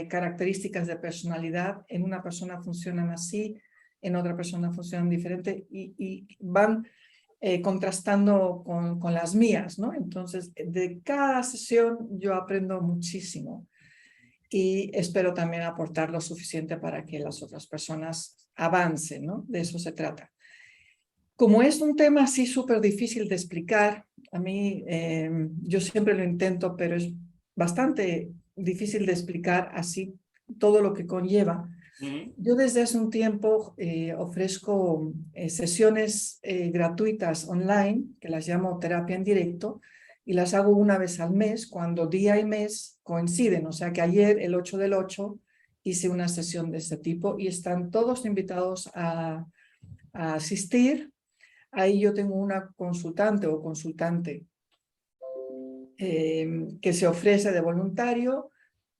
B: características de personalidad en una persona funcionan así, en otra persona funcionan diferente y van contrastando con las mías, ¿no? Entonces, de cada sesión yo aprendo muchísimo y espero también aportar lo suficiente para que las otras personas avancen, ¿no? De eso se trata. Como es un tema así súper difícil de explicar, a mí yo siempre lo intento, pero es bastante difícil de explicar así todo lo que conlleva. Yo desde hace un tiempo ofrezco sesiones gratuitas online, que las llamo terapia en directo, y las hago una vez al mes, cuando día y mes coinciden. O sea que ayer, el 8 del 8, hice una sesión de este tipo y están todos invitados a asistir. Ahí yo tengo una consultante o consultante que se ofrece de voluntario,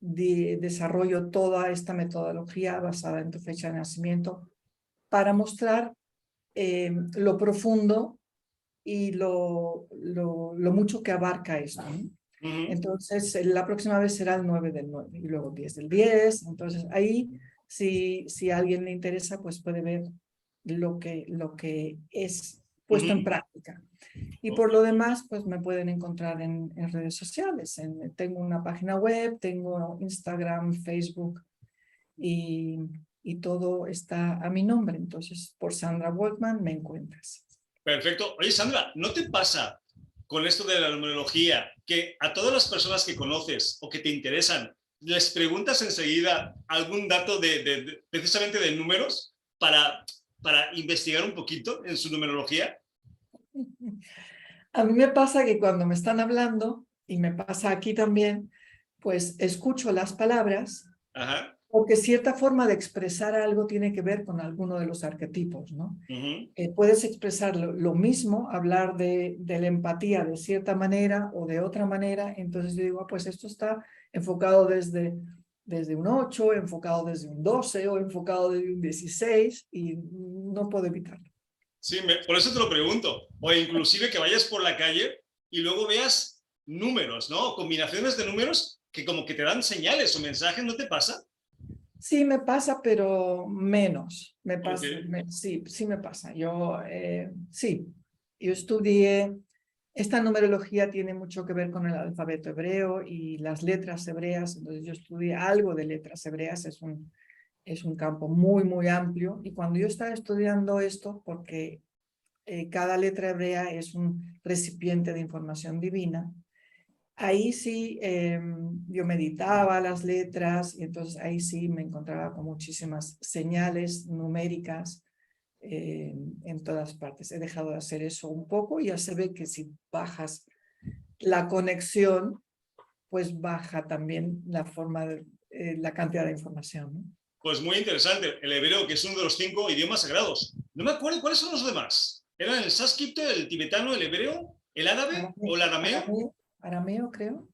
B: desarrollo toda esta metodología basada en tu fecha de nacimiento para mostrar lo profundo y lo mucho que abarca esto, ¿no? Entonces, la próxima vez será el 9 del 9 y luego 10 del 10. Entonces, ahí, si a alguien le interesa, pues puede ver lo que es puesto en práctica. Y por lo demás, pues me pueden encontrar en redes sociales. Tengo una página web, tengo Instagram, Facebook y todo está a mi nombre. Entonces, por Sandra Volkmann me encuentras.
A: Perfecto. Oye, Sandra, ¿no te pasa con esto de la numerología que a todas las personas que conoces o que te interesan, les preguntas enseguida algún dato precisamente de números para investigar un poquito en su numerología?
B: A mí me pasa que cuando me están hablando, y me pasa aquí también, pues escucho las palabras, porque cierta forma de expresar algo tiene que ver con alguno de los arquetipos, ¿no? Puedes expresar lo mismo, hablar de la empatía de cierta manera o de otra manera, entonces yo digo, pues esto está enfocado desde un 8, enfocado desde un 12 o enfocado desde un 16 y no puedo evitarlo.
A: Sí, por eso te lo pregunto. O inclusive que vayas por la calle y luego veas números, ¿no? Combinaciones de números que como que te dan señales o mensajes, ¿no te pasa?
B: Sí, me pasa, pero menos. Me pasa,
A: Okay.
B: sí me pasa. Yo estudié, esta numerología tiene mucho que ver con el alfabeto hebreo y las letras hebreas, entonces yo estudié algo de letras hebreas, es un campo muy, muy amplio, y cuando yo estaba estudiando esto, porque cada letra hebrea es un recipiente de información divina, ahí sí yo meditaba las letras y entonces ahí sí me encontraba con muchísimas señales numéricas en todas partes. He dejado de hacer eso un poco y ya se ve que si bajas la conexión, pues baja también la cantidad de información, ¿no?
A: Pues muy interesante. El hebreo, que es uno de los 5 idiomas sagrados. No me acuerdo cuáles son los demás. ¿Eran el sánscrito, el tibetano, el hebreo, el árabe o el arameo?
B: Arameo, creo.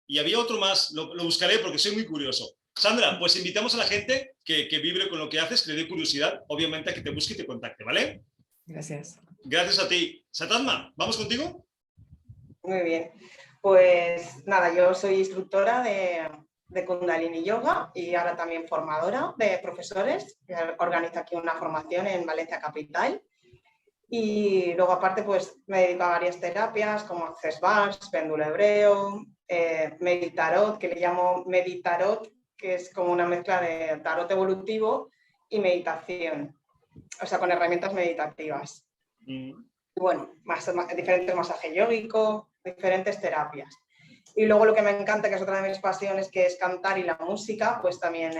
A: Y había otro más, lo buscaré porque soy muy curioso. Sandra, pues invitamos a la gente que vibre con lo que haces, que le dé curiosidad, obviamente a que te busque y te contacte, ¿vale?
B: Gracias.
A: Gracias a ti. Satasma, ¿vamos contigo?
C: Muy bien. Pues nada, yo soy instructora de Kundalini Yoga y ahora también formadora de profesores. Organizo aquí una formación en Valencia Capital. Y luego aparte pues me dedico a varias terapias como Access Bars, péndulo hebreo, Meditarot, que le llamo Meditarot, que es como una mezcla de tarot evolutivo y meditación, o sea, con herramientas meditativas. Bueno, diferentes masajes yógicos, diferentes terapias. Y luego lo que me encanta, que es otra de mis pasiones, que es cantar y la música, pues también,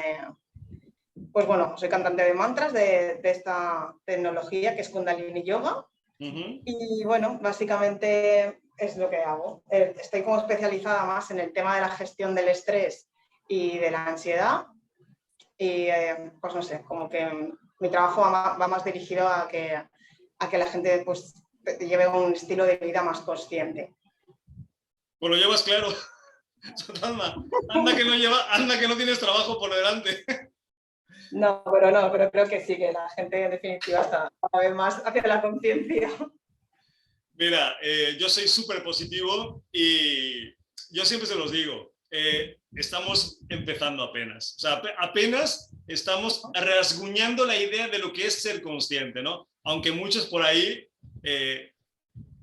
C: pues bueno, soy cantante de mantras de esta tecnología que es Kundalini Yoga. Y bueno, básicamente es lo que hago. Estoy como especializada más en el tema de la gestión del estrés y de la ansiedad. Y pues no sé, como que mi trabajo va más dirigido a que la gente pues lleve un estilo de vida más consciente.
A: Pues lo llevas claro. Anda que no tienes trabajo por delante.
C: No, pero creo que sí, que la gente en definitiva está cada vez más hacia la conciencia.
A: Mira, yo soy súper positivo y yo siempre se los digo, estamos empezando apenas. O sea, apenas estamos rasguñando la idea de lo que es ser consciente, ¿no? Aunque muchos por ahí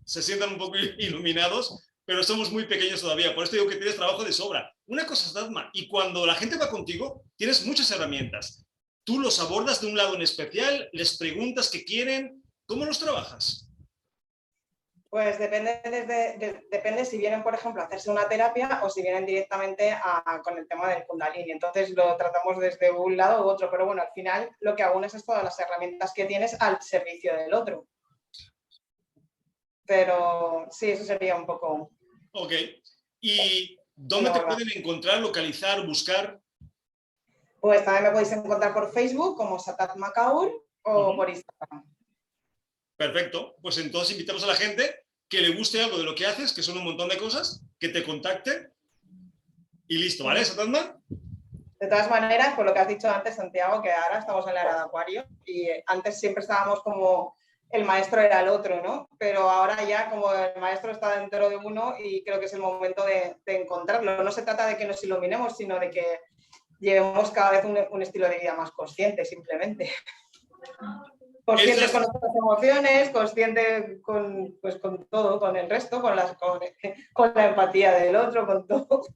A: se sientan un poco iluminados, pero somos muy pequeños todavía. Por esto digo que tienes trabajo de sobra. Una cosa es Dharma, y cuando la gente va contigo, tienes muchas herramientas. Tú los abordas de un lado en especial, les preguntas qué quieren, ¿cómo los trabajas?
C: Pues depende si vienen, por ejemplo, a hacerse una terapia o si vienen directamente con el tema del Kundalini. Entonces lo tratamos desde un lado u otro, pero bueno, al final lo que aúnes es todas las herramientas que tienes al servicio del otro. Pero sí, eso sería un poco...
A: Ok. ¿Y dónde te pueden encontrar, localizar, buscar?
C: Pues también me podéis encontrar por Facebook como Satatma Kaur o por Instagram.
A: Perfecto. Pues entonces invitamos a la gente que le guste algo de lo que haces, que son un montón de cosas, que te contacte y listo, ¿vale, Satatma?
C: De todas maneras, por lo que has dicho antes, Santiago, que ahora estamos en la era de Acuario y antes siempre estábamos como el maestro era el otro, ¿no? Pero ahora ya como el maestro está dentro de uno y creo que es el momento de encontrarlo. No se trata de que nos iluminemos, sino de que llevemos cada vez un estilo de vida más consciente, simplemente. Conscientes con nuestras emociones, conscientes con todo, con el resto, con la empatía del otro, con todo.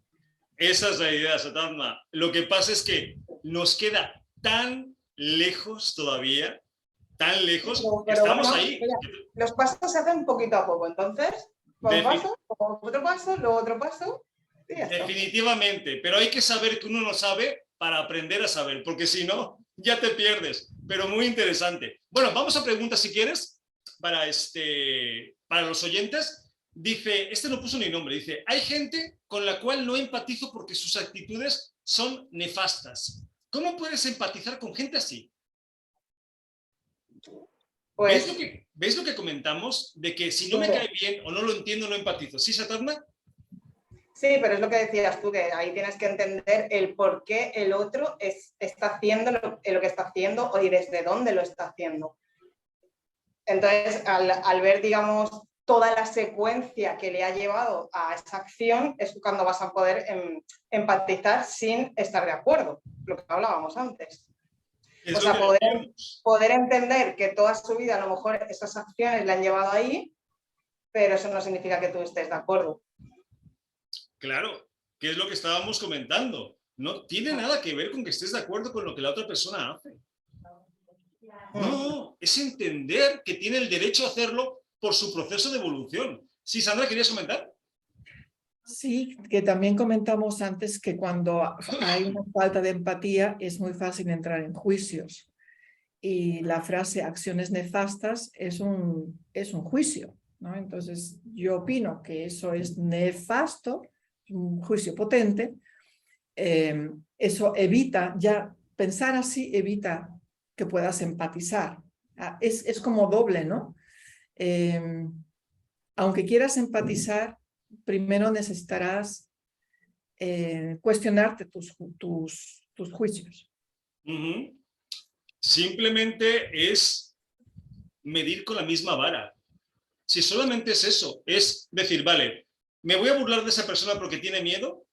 A: Esa es la idea, Satatma. Lo que pasa es que nos queda tan lejos todavía, tan lejos, que estamos bueno, ahí.
C: Mira, los pasos se hacen poquito a poco, entonces, un paso, otro paso, luego otro paso.
A: Definitivamente, pero hay que saber que uno no sabe para aprender a saber, porque si no, ya te pierdes. Pero muy interesante. Bueno, vamos a preguntas si quieres, para los oyentes. Dice, no puso ni nombre, dice, hay gente con la cual no empatizo porque sus actitudes son nefastas. ¿Cómo puedes empatizar con gente así? Pues, ¿Ves lo que comentamos? De que si no me cae bien o no lo entiendo, no empatizo. ¿Sí, Satatma?
C: Sí, pero es lo que decías tú, que ahí tienes que entender el por qué el otro está haciendo lo que está haciendo y desde dónde lo está haciendo. Entonces, al ver, digamos, toda la secuencia que le ha llevado a esa acción, es cuando vas a poder empatizar sin estar de acuerdo, lo que hablábamos antes. O sea, poder entender que toda su vida a lo mejor esas acciones le han llevado ahí, pero eso no significa que tú estés de acuerdo.
A: Claro, que es lo que estábamos comentando. No tiene nada que ver con que estés de acuerdo con lo que la otra persona hace. No, es entender que tiene el derecho a hacerlo por su proceso de evolución. Sí, Sandra, ¿querías comentar?
B: Sí, que también comentamos antes que cuando hay una falta de empatía es muy fácil entrar en juicios. Y la frase acciones nefastas es un juicio, ¿no? Entonces yo opino que eso es nefasto, un juicio potente. Eso evita, ya pensar así evita que puedas empatizar. Es como doble, ¿no? Aunque quieras empatizar, primero necesitarás cuestionarte tus juicios.
A: Simplemente es medir con la misma vara. Si solamente es eso, es decir, vale, ¿Me voy a burlar de esa persona porque tiene miedo?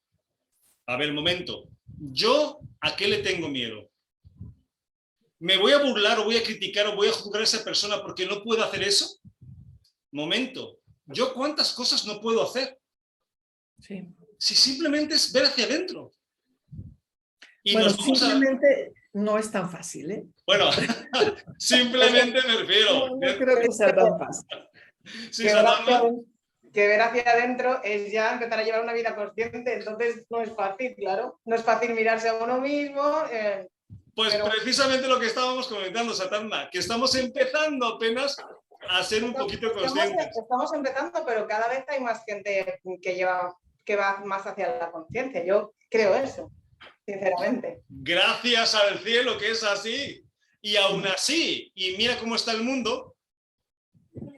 A: A ver, momento. ¿Yo a qué le tengo miedo? ¿Me voy a burlar o voy a criticar o voy a juzgar a esa persona porque no puedo hacer eso? Momento. ¿Yo cuántas cosas no puedo hacer?
B: Sí.
A: Si simplemente es ver hacia adentro. Y
B: Bueno,
A: nos vamos
B: simplemente no es tan fácil, ¿eh?
A: Bueno, simplemente me refiero.
B: No creo que sea tan fácil.
A: Sí, Satama.
C: Que ver hacia adentro es ya empezar a llevar una vida consciente, entonces no es fácil, claro. No es fácil mirarse a uno mismo.
A: Pues
C: pero...
A: precisamente lo que estábamos comentando, Satama, que estamos empezando apenas a ser un poquito conscientes.
C: Estamos empezando, pero cada vez hay más gente que va más hacia la conciencia. Yo creo eso, sinceramente.
A: Gracias al cielo que es así. Y aún así, y mira cómo está el mundo,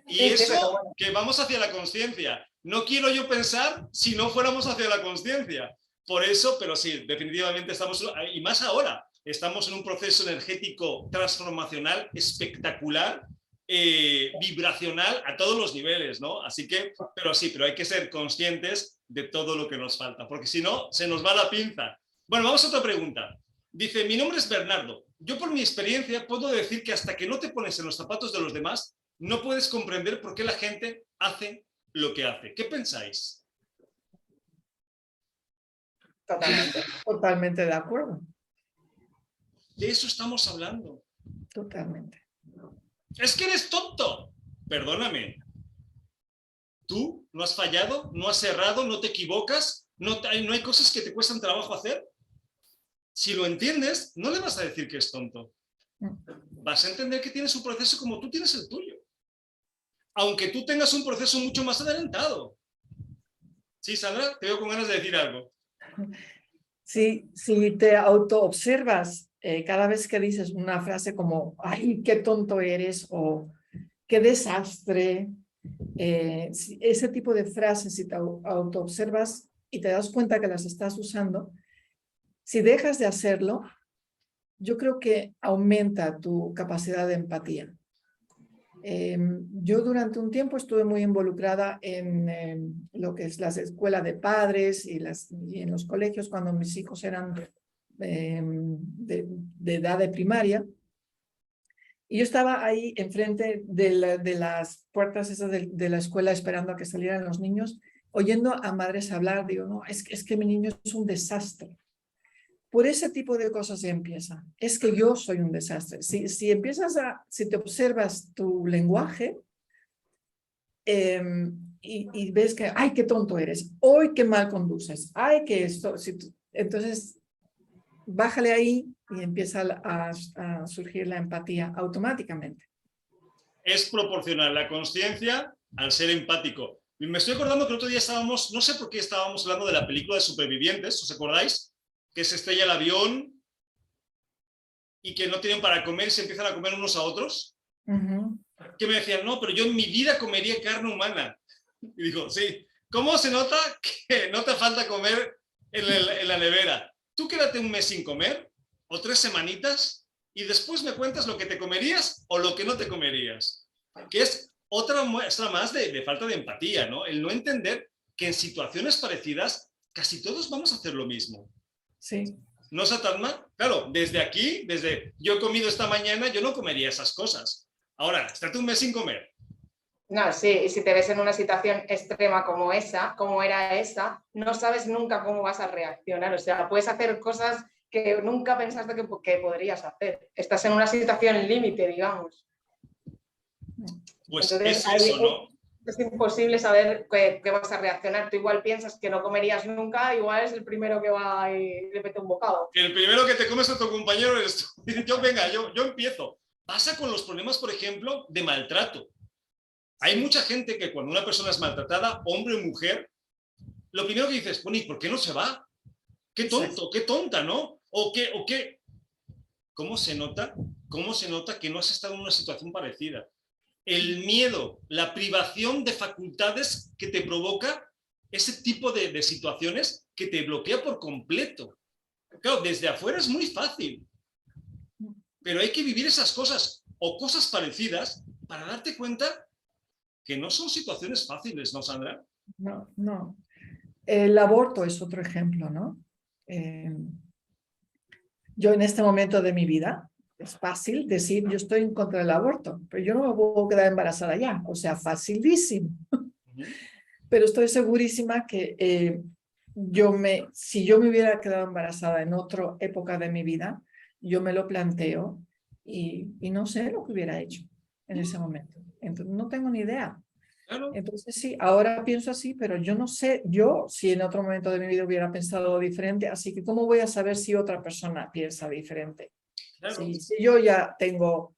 A: y sí, eso, sí, bueno, que vamos hacia la consciencia. No quiero yo pensar si no fuéramos hacia la consciencia. Por eso, pero sí, definitivamente estamos, y más ahora, estamos en un proceso energético transformacional espectacular, vibracional a todos los niveles, ¿no? Así que, pero sí, pero hay que ser conscientes de todo lo que nos falta, porque si no, se nos va la pinza. Bueno, vamos a otra pregunta. Dice, mi nombre es Bernardo. Yo por mi experiencia puedo decir que hasta que no te pones en los zapatos de los demás, no puedes comprender por qué la gente hace lo que hace. ¿Qué pensáis?
B: Totalmente de acuerdo.
A: De eso estamos hablando.
B: Totalmente.
A: Es que eres tonto. Perdóname. ¿Tú no has fallado? ¿No has errado? ¿No te equivocas? ¿No hay cosas que te cuestan trabajo hacer? Si lo entiendes, no le vas a decir que es tonto. Vas a entender que tienes un proceso como tú tienes el tuyo. Aunque tú tengas un proceso mucho más adelantado. Sí, Sandra, te veo con ganas de decir algo.
B: Sí, si te autoobservas cada vez que dices una frase como, ay, qué tonto eres, o qué desastre, ese tipo de frases, si te autoobservas y te das cuenta que las estás usando, si dejas de hacerlo, yo creo que aumenta tu capacidad de empatía. Yo durante un tiempo estuve muy involucrada en lo que es la escuela de padres y en los colegios cuando mis hijos eran de edad de primaria. Y yo estaba ahí enfrente de las puertas esas de la escuela esperando a que salieran los niños, oyendo a madres hablar. Digo, no, es que mi niño es un desastre. Por ese tipo de cosas se empieza. Es que yo soy un desastre. Si te observas tu lenguaje y ves que, ay, qué tonto eres, hoy qué mal conduces, ay, que esto, entonces bájale ahí y empieza a surgir la empatía automáticamente.
A: Es proporcional la consciencia al ser empático. Y me estoy acordando que el otro día estábamos, no sé por qué estábamos hablando de la película de Supervivientes, ¿os acordáis? Que se estrella el avión y que no tienen para comer y se empiezan a comer unos a otros. Que me decían, no, pero yo en mi vida comería carne humana. Y digo, sí, ¿cómo se nota que no te falta comer en la nevera? Tú quédate un mes sin comer o 3 semanitas y después me cuentas lo que te comerías o lo que no te comerías. Que es otra muestra más de falta de empatía, ¿no? El no entender que en situaciones parecidas casi todos vamos a hacer lo mismo.
B: Sí.
A: ¿No, Satama? Claro, desde aquí, desde yo he comido esta mañana, yo no comería esas cosas. Ahora, estate un mes sin comer.
C: No, sí, y si te ves en una situación extrema como esa, como era esa, no sabes nunca cómo vas a reaccionar. O sea, puedes hacer cosas que nunca pensaste que podrías hacer. Estás en una situación límite, digamos.
A: Pues
C: entonces,
A: es eso, ¿no?
C: Es imposible saber qué vas a reaccionar. Tú igual piensas que no comerías nunca, igual es el primero que va y le mete un bocado.
A: El primero que te comes a tu compañero eres tú. Yo empiezo. Pasa con los problemas, por ejemplo, de maltrato. Hay mucha gente que cuando una persona es maltratada, hombre o mujer, lo primero que dices, bueno, ¿y por qué no se va? Qué tonto, qué tonta, ¿no? ¿O qué? ¿Cómo se nota? ¿Cómo se nota que no has estado en una situación parecida? El miedo, la privación de facultades que te provoca ese tipo de situaciones que te bloquea por completo. Claro, desde afuera es muy fácil, pero hay que vivir esas cosas o cosas parecidas para darte cuenta que no son situaciones fáciles, ¿no, Sandra?
B: No, no. El aborto es otro ejemplo, ¿no? Yo en este momento de mi vida, es fácil decir yo estoy en contra del aborto, pero yo no me puedo quedar embarazada ya, o sea, facilísimo. Pero estoy segurísima que si yo me hubiera quedado embarazada en otra época de mi vida, yo me lo planteo y no sé lo que hubiera hecho en ese momento. Entonces, no tengo ni idea.
A: Claro.
B: Entonces sí, ahora pienso así, pero yo no sé, yo si en otro momento de mi vida hubiera pensado diferente, así que ¿cómo voy a saber si otra persona piensa diferente?
A: Claro.
B: Si yo ya tengo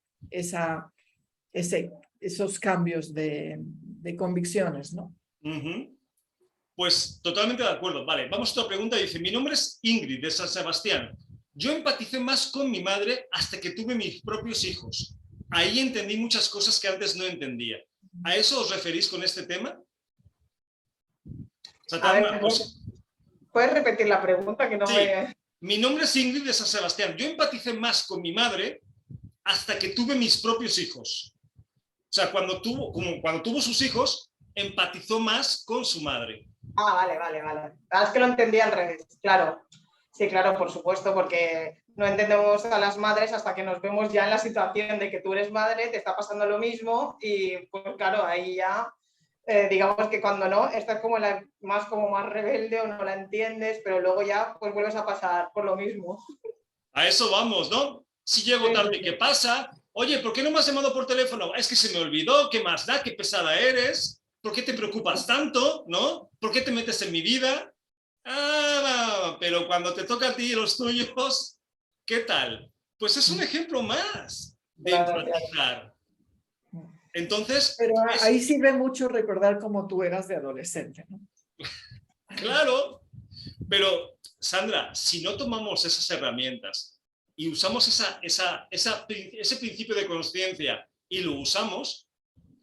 B: esos cambios de convicciones, ¿no?
A: Pues totalmente de acuerdo. Vale, vamos a otra pregunta. Dice, mi nombre es Ingrid de San Sebastián. Yo empaticé más con mi madre hasta que tuve mis propios hijos. Ahí entendí muchas cosas que antes no entendía. ¿A eso os referís con este tema? Satama,
C: ¿puedes repetir la pregunta? Que no
A: sí.
C: me...
A: Mi nombre es Ingrid de San Sebastián. Yo empaticé más con mi madre hasta que tuve mis propios hijos. O sea, cuando tuvo sus hijos, empatizó más con su madre.
C: Ah, vale. Es que lo entendí al revés, claro. Sí, claro, por supuesto, porque no entendemos a las madres hasta que nos vemos ya en la situación de que tú eres madre, te está pasando lo mismo y pues claro, ahí ya, digamos que cuando no, estás como más rebelde o no la entiendes, pero luego ya pues vuelves a pasar por lo mismo.
A: A eso vamos, ¿no? Si llego tarde, ¿qué pasa? Oye, ¿por qué no me has llamado por teléfono? Es que se me olvidó, ¿qué más da? ¿Qué pesada eres? ¿Por qué te preocupas tanto? ¿No? ¿Por qué te metes en mi vida? Ah, pero cuando te toca a ti y los tuyos, ¿qué tal? Pues es un ejemplo más de empatizar. Entonces...
B: Pero ahí sirve mucho recordar cómo tú eras de adolescente, ¿no?
A: Claro, pero Sandra, si no tomamos esas herramientas y usamos ese principio de consciencia y lo usamos,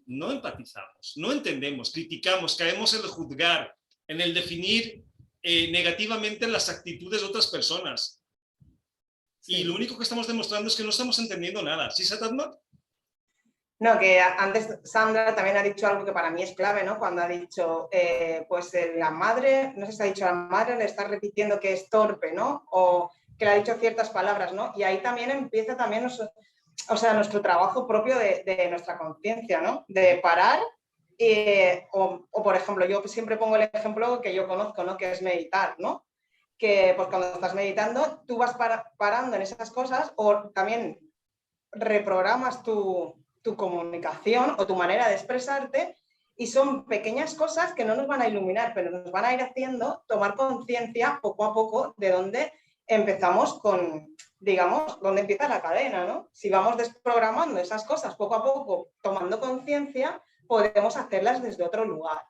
A: no empatizamos, no entendemos, criticamos, caemos en el juzgar, en el definir negativamente las actitudes de otras personas. Sí. Y lo único que estamos demostrando es que no estamos entendiendo nada. ¿Sí, Satama?
C: No, que antes Sandra también ha dicho algo que para mí es clave, ¿no? Cuando ha dicho, pues la madre, no sé si ha dicho la madre, le está repitiendo que es torpe, ¿no? O que le ha dicho ciertas palabras, ¿no? Y ahí también empieza también, nuestro trabajo propio de nuestra conciencia, ¿no? De parar, o por ejemplo, yo siempre pongo el ejemplo que yo conozco, ¿no? Que es meditar, ¿no? Que pues cuando estás meditando, tú vas parando en esas cosas o también reprogramas tu comunicación o tu manera de expresarte y son pequeñas cosas que no nos van a iluminar, pero nos van a ir haciendo tomar conciencia poco a poco de dónde empezamos con, digamos, dónde empieza la cadena, ¿no? Si vamos desprogramando esas cosas poco a poco, tomando conciencia, podemos hacerlas desde otro lugar.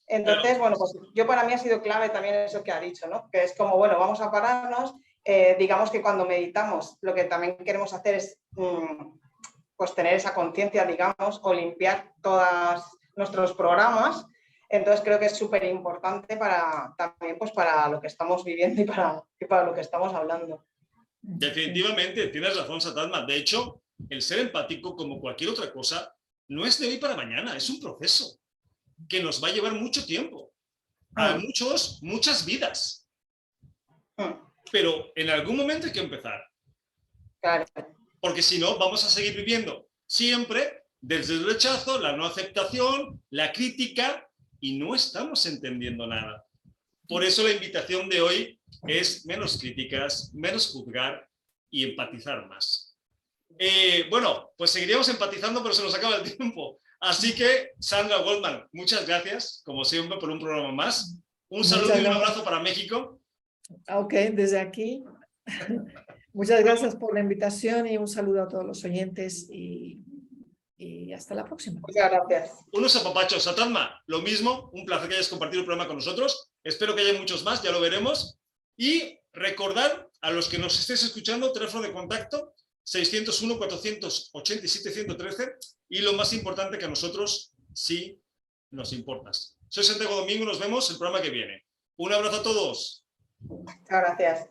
C: Entonces, bueno, pues yo para mí ha sido clave también eso que ha dicho, ¿no? Que es como, bueno, vamos a pararnos, digamos que cuando meditamos lo que también queremos hacer es pues tener esa conciencia, digamos, o limpiar todos nuestros programas. Entonces creo que es súper importante también pues para lo que estamos viviendo y para lo que estamos hablando.
A: Definitivamente, tienes razón, Satama. De hecho, el ser empático, como cualquier otra cosa, no es de hoy para mañana, es un proceso que nos va a llevar mucho tiempo, a muchas vidas. Pero en algún momento hay que empezar.
C: Claro.
A: Porque si no, vamos a seguir viviendo siempre desde el rechazo, la no aceptación, la crítica, y no estamos entendiendo nada. Por eso la invitación de hoy es menos críticas, menos juzgar y empatizar más. Bueno, pues seguiríamos empatizando, pero se nos acaba el tiempo. Así que, Sandra Goldman, muchas gracias, como siempre, por un programa más. Un saludo y un abrazo para México.
B: Ok, desde aquí. Muchas gracias por la invitación y un saludo a todos los oyentes y hasta la próxima.
C: Muchas gracias.
A: Unos apapachos, Satama, lo mismo, un placer que hayas compartido el programa con nosotros. Espero que haya muchos más, ya lo veremos. Y recordar a los que nos estéis escuchando, teléfono de contacto 601-487-113 y lo más importante que a nosotros sí nos importas. Soy Santiago Domingo, nos vemos el programa que viene. Un abrazo a todos.
C: Muchas gracias.